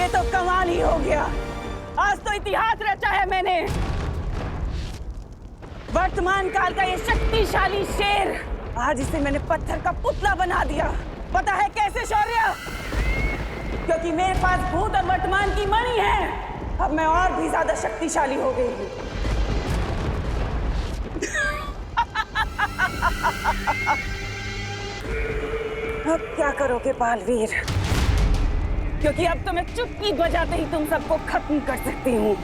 ये तो कमाल ही हो गया। आज तो इतिहास रचा है मैंने। वर्तमान काल का ये शक्तिशाली शेर, आज इसे मैंने पत्थर का पुतला बना दिया। पता है कैसे शौर्य? क्योंकि मेरे पास भूत और वर्तमान की मणि है। अब मैं और भी ज्यादा शक्तिशाली हो गई हूँ। अब क्या करोगे बालवीर? क्योंकि अब तो मैं चुटकी बजाते ही तुम सबको खत्म कर सकती हूँ।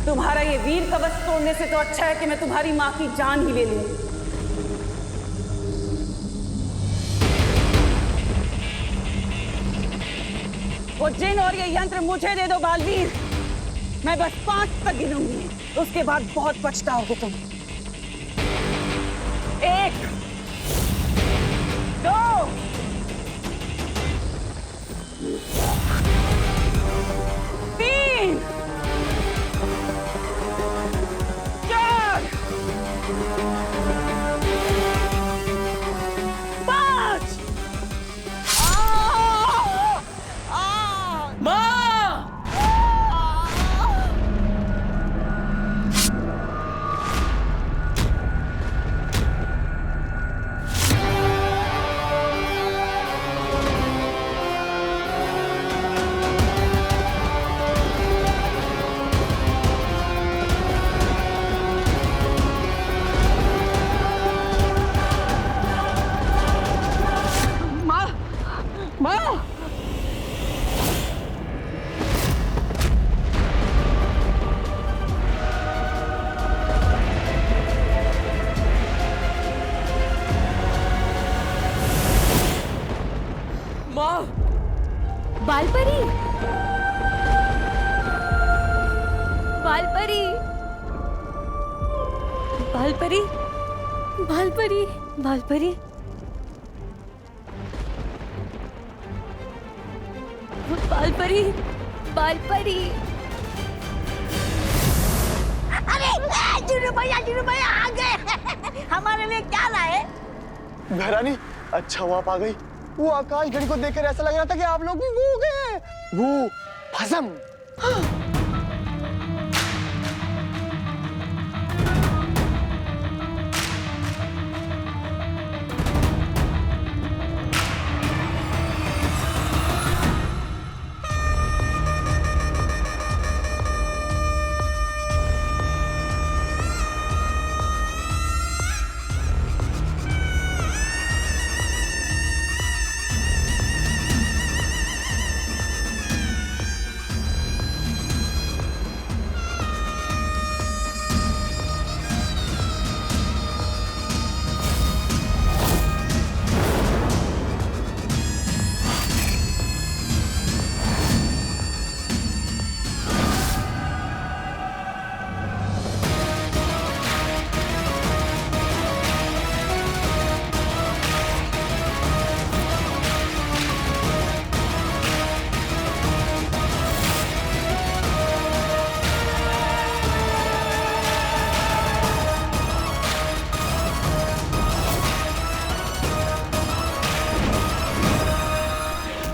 तुम्हारा ये वीर कवच तोड़ने से तो अच्छा है कि मैं तुम्हारी माँ की जान ही ले लूं। वो जिन और ये यंत्र मुझे दे दो बालवीर। मैं बस 5 तक गिनूंगी, उसके बाद बहुत पछताओगे तुम। 1 2 3 4 5। बालपरी, बालपरी, बालपरी, बालपरी, बालपरी, बालपरी, बालपरी। अरे जुनू भैया आ गए। हमारे लिए क्या लाए? महारानी, अच्छा हुआ आप आ गई। वो आकाश घड़ी को देखकर ऐसा लग रहा था कि आप लोग भी वो हो गए। वो भस्म।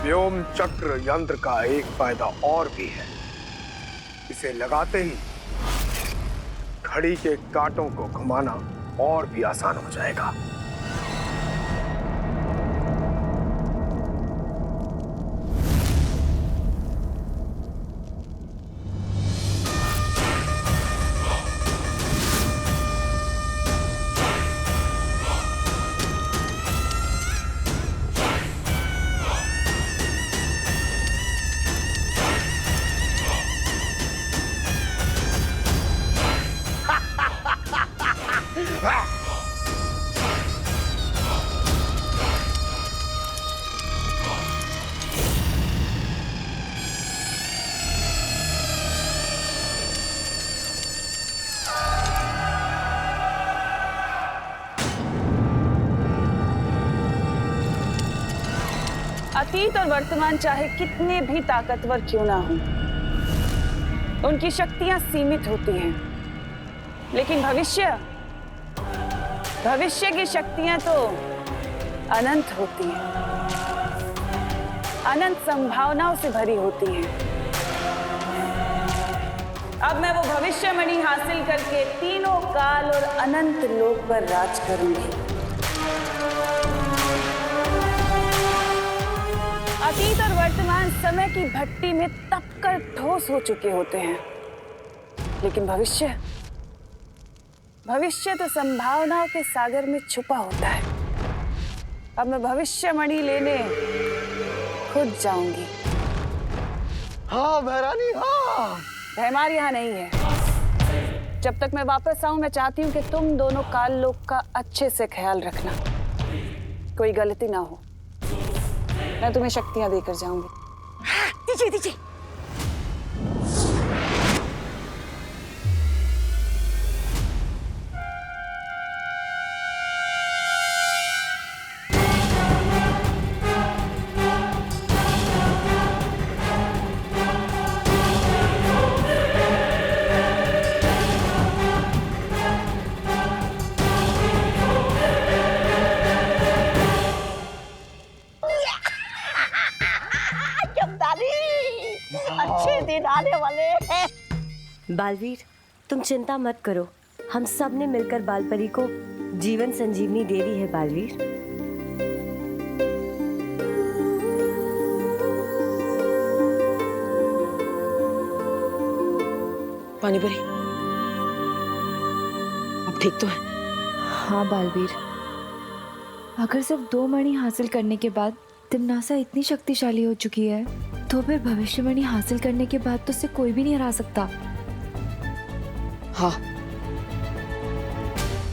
व्योम चक्र यंत्र का एक फायदा और भी है। इसे लगाते ही घड़ी के कांटों को घुमाना और भी आसान हो जाएगा। अतीत और वर्तमान चाहे कितने भी ताकतवर क्यों ना हो, उनकी शक्तियां सीमित होती हैं, लेकिन भविष्य की शक्तियां तो अनंत होती हैं, अनंत संभावनाओं से भरी होती हैं। अब मैं वो भविष्यमणि हासिल करके तीनों काल और अनंत लोक पर राज करूंगी। अतीत और वर्तमान समय की भट्टी में तपकर ठोस हो चुके होते हैं, लेकिन भविष्य तो संभावनाओं के सागर में छुपा होता है। अब मैं भविष्यमणि लेने खुद जाऊंगी। हाँ भैरानी, हाँ। भैमार यहाँ नहीं है। जब तक मैं वापस आऊं, मैं चाहती हूँ कि तुम दोनों काल लोक का अच्छे से ख्याल रखना, कोई गलती ना हो। मैं तुम्हें शक्तियां देकर जाऊंगी। हाँ, दीजिए दीजिए। अच्छे दिन आने वाले हैं। बालवीर, तुम चिंता मत करो, हम सब ने मिलकर बालपरी को जीवन संजीवनी दे दी है। बालवीर, पानीपरी, अब ठीक तो है? हाँ बालवीर, अगर सिर्फ 2 मणि हासिल करने के बाद तिम्नासा इतनी शक्तिशाली हो चुकी है, तो फिर भविष्यमणि हासिल करने के बाद तो उसे कोई भी नहीं हरा सकता। हाँ,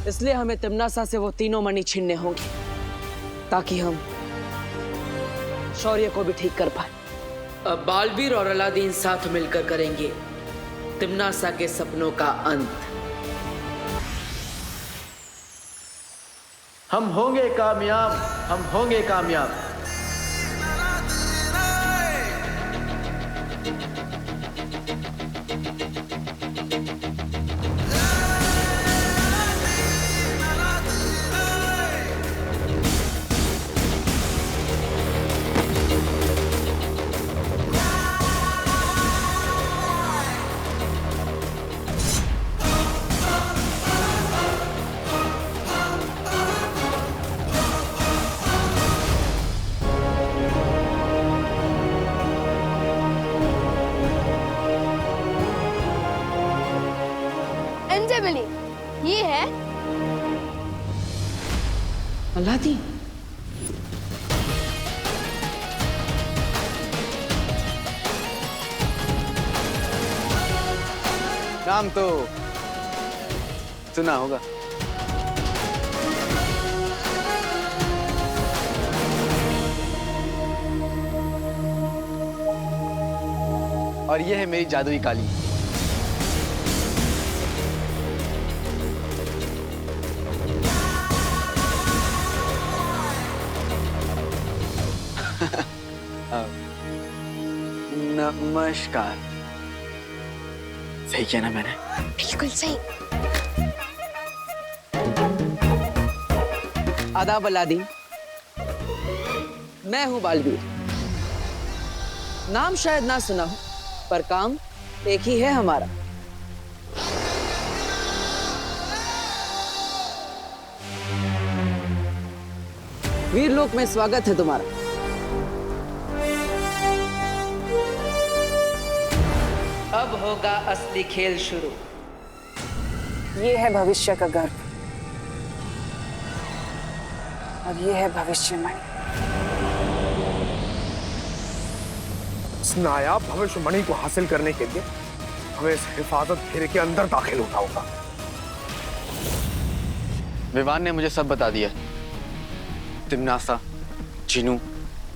इसलिए हमें तिम्नासा से वो तीनों मणि छीनने होंगे, ताकि हम शौर्य को भी ठीक कर पाए। अब बालवीर और अलादीन साथ मिलकर करेंगे तिम्नासा के सपनों का अंत। हम होंगे कामयाब, हम होंगे कामयाब। ये है अलादीन। नाम तो सुना होगा। और ये है मेरी जादुई काली। नमस्कार। सही किया ना मैंने? बिल्कुल सही। आदाब अलादीन, मैं हूं बालवीर। नाम शायद ना सुना हो, पर काम एक ही है हमारा। वीरलोक में स्वागत है तुम्हारा। अब होगा असली खेल शुरू। ये है भविष्य का गर्भ, और ये है भविष्यमणि। इस नायाब भविष्यमणि को हासिल करने के लिए हमें इस हिफाजत घेरे के अंदर दाखिल होना होगा। विवान ने मुझे सब बता दिया। तिम्नासा, चिनू,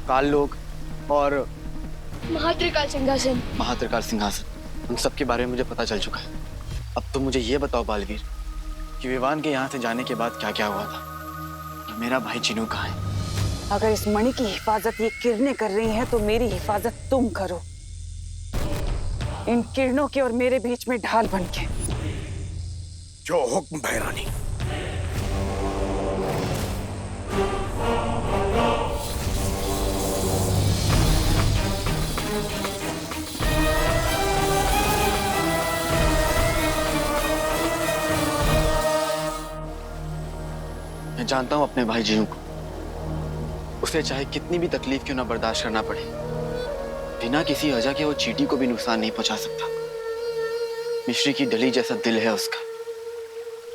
काललोक और महात्रिकाल सिंहासन। महात्रिकाल सिंहासन, उन सब के बारे में मुझे पता चल चुका है। अब तो मुझे ये बताओ बालवीर कि विवान के यहाँ से जाने के बाद क्या क्या हुआ था, और मेरा भाई चिनू कहाँ है? अगर इस मणि की हिफाजत ये किरणें कर रही हैं तो मेरी हिफाजत तुम करो, इन किरणों के और मेरे बीच में ढाल बनके। जो हुक्म है रानी। मैं जानता हूं अपने भाई जीनू को, उसे चाहे कितनी भी तकलीफ क्यों ना बर्दाश्त करना पड़े, बिना किसी वजह के वो चींटी को भी नुकसान नहीं पहुंचा सकता। मिश्री की डली जैसा दिल है उसका।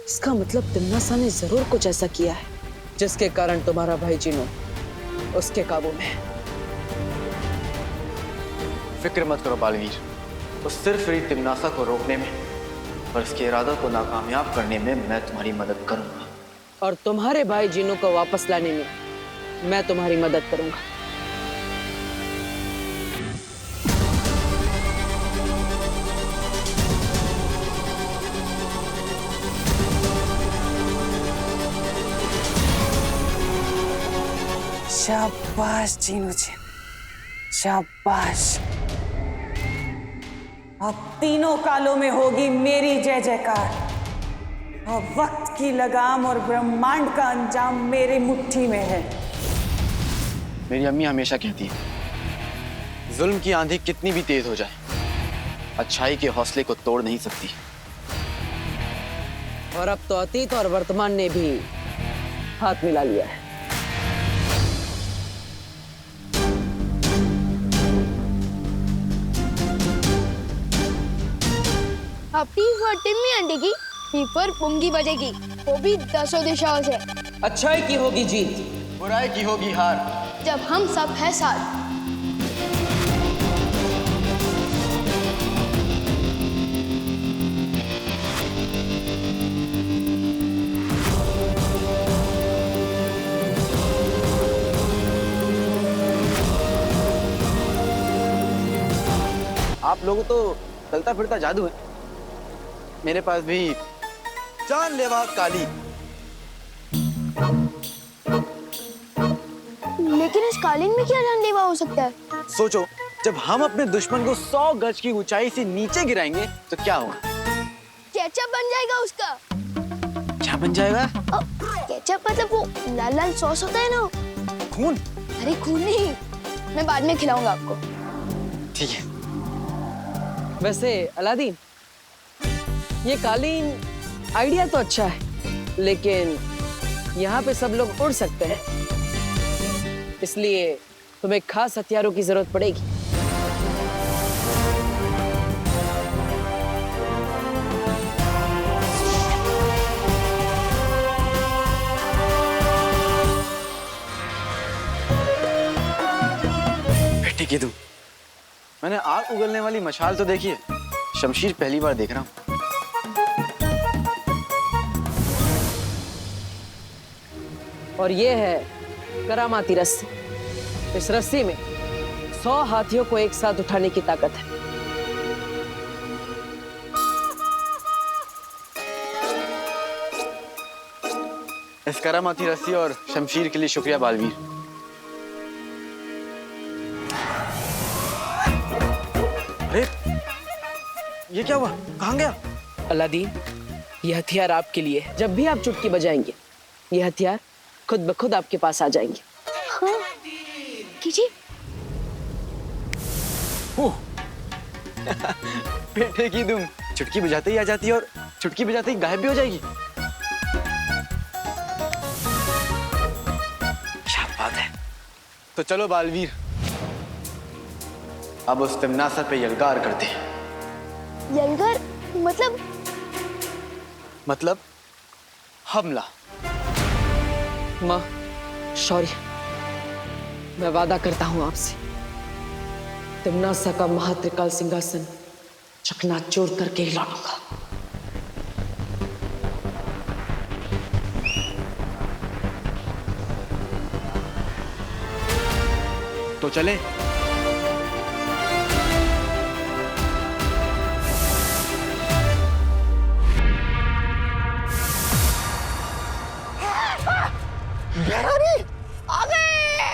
इसका मतलब तिम्नासा ने जरूर कुछ ऐसा किया है जिसके कारण तुम्हारा भाई जीनू उसके काबू में है। फिक्र मत करो बालवीर, वो सिर्फ मेरी तिम्नासा को रोकने में और इसके इरादा को नाकामयाब करने में मैं तुम्हारी मदद करूंगा। और तुम्हारे भाई जीनू को वापस लाने में मैं तुम्हारी मदद करूंगा। शाबाश जीनू जी, शाबाश। अब तीनों कालों में होगी मेरी जय जयकार। और वक्त की लगाम और ब्रह्मांड का अंजाम मेरी मुट्ठी में है। मेरी अम्मी हमेशा कहती है, जुल्म की आंधी कितनी भी तेज हो जाए, अच्छाई के हौसले को तोड़ नहीं सकती। और अब तो अतीत और वर्तमान ने भी हाथ मिला लिया है। अपनी टिम्मी आंटी की पर पुंगी बजेगी, वो भी 10 दिशाओं से। अच्छाई की होगी जीत, बुराई की होगी हार, जब हम सब है साथ। आप लोगों तो चलता फिरता जादू है। मेरे पास भी जानलेवा काली। लेकिन इस कालीन में क्या जानलेवा हो सकता है? सोचो, जब हम अपने दुश्मन को 100 गज की ऊंचाई से नीचे गिराएंगे तो क्या होगा? केचप बन जाएगा उसका। क्या बन जाएगा? केचप मतलब वो लाल लाल सॉस होता है ना। खून? अरे खून नहीं, मैं बाद में खिलाऊंगा आपको। ठीक है। वैसे अलादीन, ये कालीन आइडिया तो अच्छा है, लेकिन यहाँ पे सब लोग उड़ सकते हैं, इसलिए तुम्हें खास हथियारों की जरूरत पड़ेगी। बेटी की तुम, मैंने आग उगलने वाली मशाल तो देखी है, शमशीर पहली बार देख रहा हूँ। और ये है करामाती रस्सी। इस रस्सी में 100 हाथियों को एक साथ उठाने की ताकत है। इस करामाती रस्सी और शमशीर के लिए शुक्रिया बालवीर। अरे ये क्या हुआ? कहाँ गया? अलादीन, ये हथियार आपके लिए है। जब भी आप चुटकी बजाएंगे, ये हथियार खुद ब खुद आपके पास आ जाएंगे। हाँ, कीजिए। बेटे की तुम चुटकी बजाते ही आ जाती है और चुटकी बजाते ही गायब भी हो जाएगी। क्या बात है। तो चलो बालवीर, अब उस तिम्नासा पे यलगार करते हैं। यलगार मतलब हमला। माँ, शौर्य, मैं वादा करता हूं आपसे, तिम्नासा का महात्रिकाल सिंहासन चकनाचूर करके ही लौटूंगा। तो चलें? आ गए।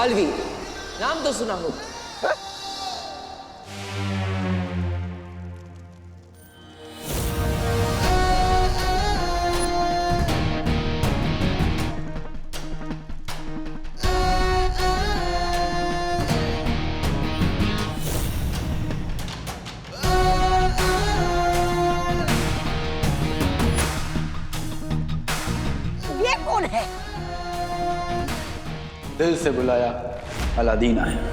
बालवीर, नाम तो सुना होगा। ये कौन है? दिल से बुलाया अलादीन आया।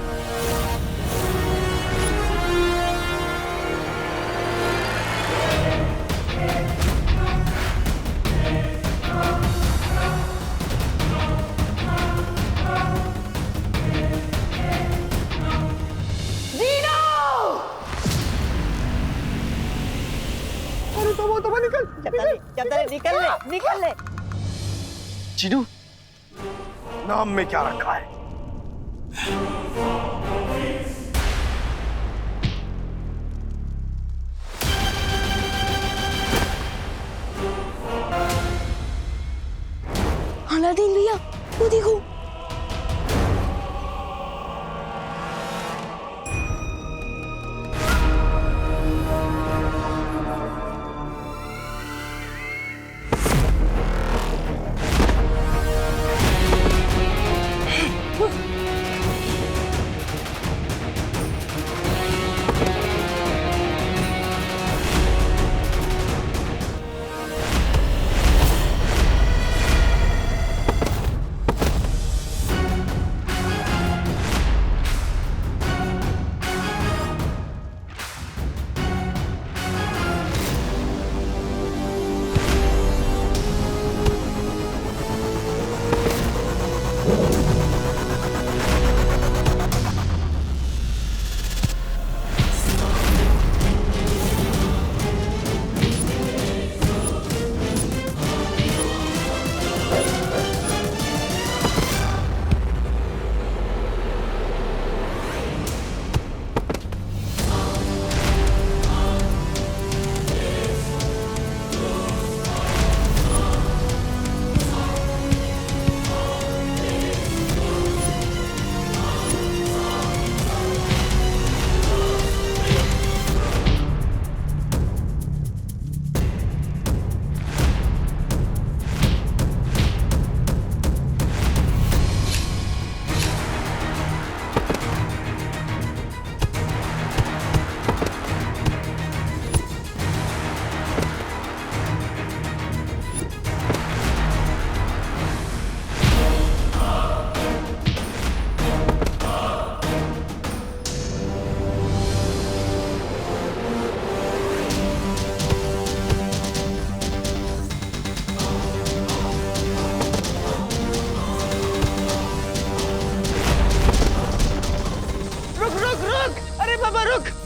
निकल ले। जीनू, नाम में क्या रखा है? अलादीन भैया, वो देखो।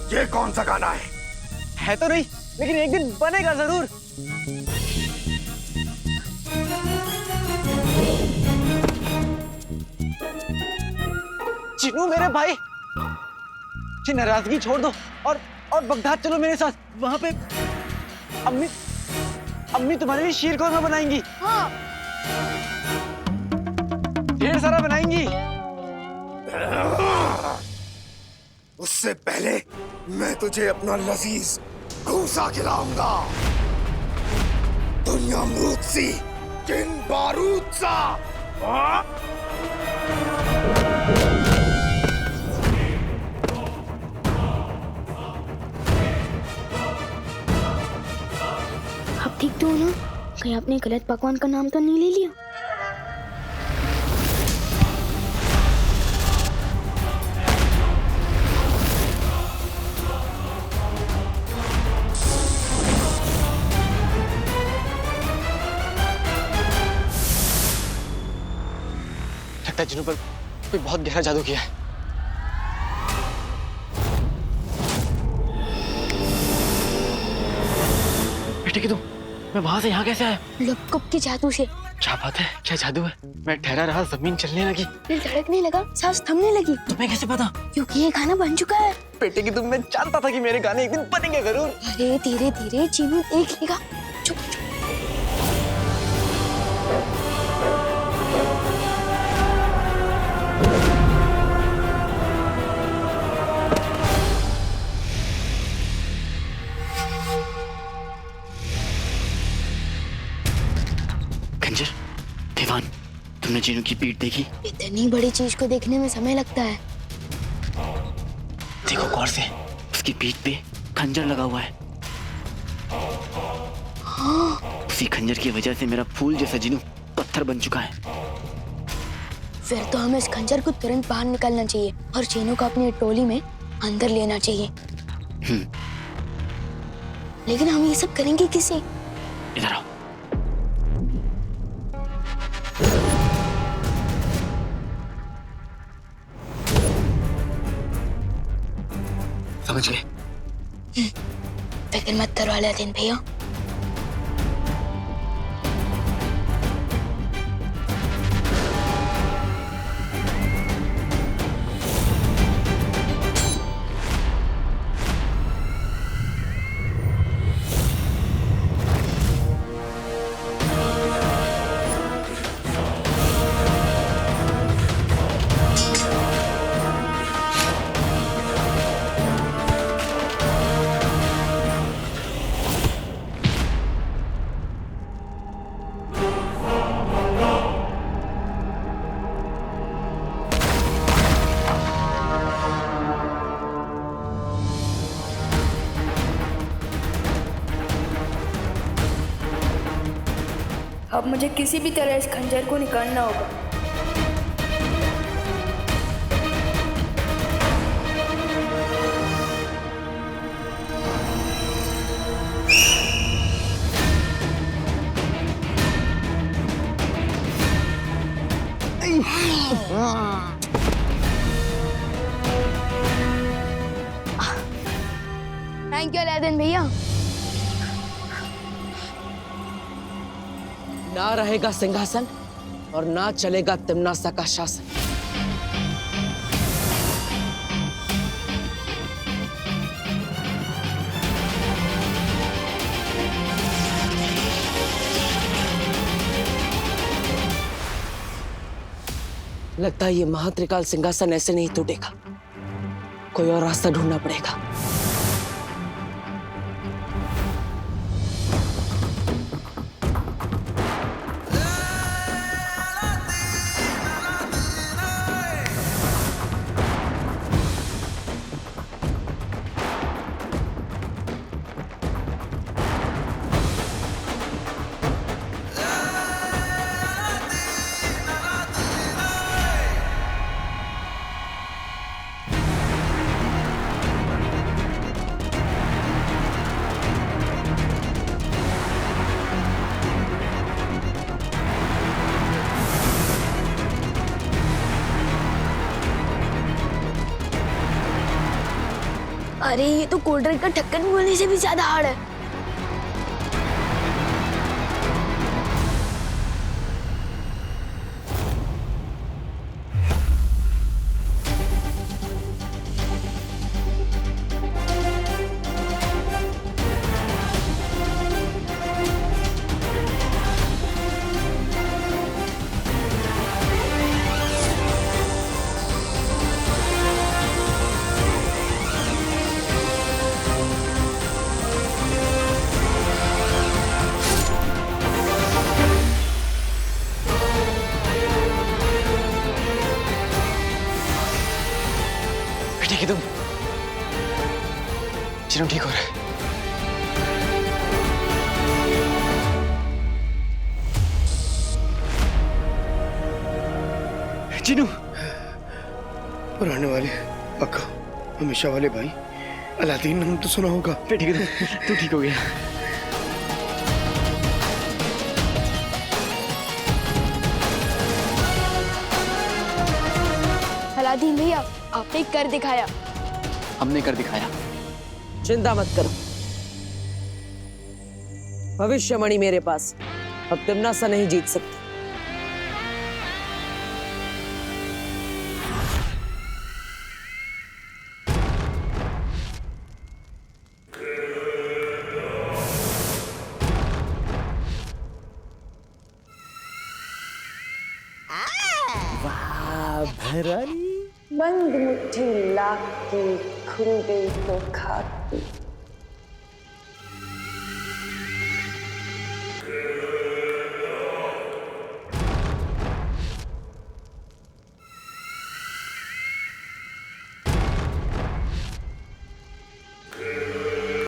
ये कौन सा गाना है तो नहीं, लेकिन एक दिन बनेगा जरूर। चिनू मेरे भाई, ये नाराजगी छोड़ दो और बगदाद चलो मेरे साथ। वहां पे अम्मी तुम्हारे लिए शीर कौरमा बनाएंगी। हाँ। ढेर सारा बनाएंगी। उससे पहले मैं तुझे अपना लजीज घूसा खिलाऊंगा। दुनिया अमरूद सी, किन बारूद सा। अब ठीक तो हो ना? कहीं आपने गलत पकवान का नाम तो नहीं ले लिया? लगता है जिन्हों पर कोई बहुत गहरा जादू किया है। बेटे की तुम, मैं वहां से यहाँ कैसे आया? लपकप के जादू से। क्या बात है, क्या जादू है? मैं ठहरा रहा, जमीन चलने लगी, दिल धड़कने लगा, सांस थमने लगी। तुम्हें कैसे पता? क्योंकि ये गाना बन चुका है। बेटे की तुम, मैं जानता था कि मेरे गाने एक दिन बनेंगे जरूर। अरे धीरे धीरे चीनू देख लेगा। चुप चुप। तुमने जीनू की पीठ देखी? इतनी बड़ी चीज को देखने में समय लगता है। देखो गौर से, उसकी पीठ पे खंजर लगा हुआ है। हाँ। उसी खंजर की वजह से मेरा फूल जैसा जीनू पत्थर बन चुका है। फिर तो हमें इस खंजर को तुरंत बाहर निकालना चाहिए और चीनू को अपनी टोली में अंदर लेना चाहिए। लेकिन हम ये सब करेंगे किसे? इधर आओ। समझ गए? फिक्र मत करो अलादीन भैया। अब मुझे किसी भी तरह इस खंजर को निकालना होगा। थैंक यू अलादीन भैया। ना रहेगा सिंहासन और ना चलेगा तिम्नासा का शासन। लगता है ये महात्रिकाल सिंहासन ऐसे नहीं टूटेगा, कोई और रास्ता ढूंढना पड़ेगा। अरे ये तो कोल्ड ड्रिंक का ढक्कन खोलने से भी ज्यादा हार्ड है। ठीक है तुम? जीनू ठीक हो रहा है? जीनू, पुराने वाले पक्का हमेशा वाले भाई अलादीन नाम तो सुना होगा। ठीक है तू ठीक हो गया? अलादीन भैया आपने कर दिखाया। हमने कर दिखाया। चिंता मत करो, भविष्यवाणी मेरे पास, अब तिम्नासा नहीं जीत सकती। भरानी बंद मुट्ठी लाख की खुल गई तो खाती।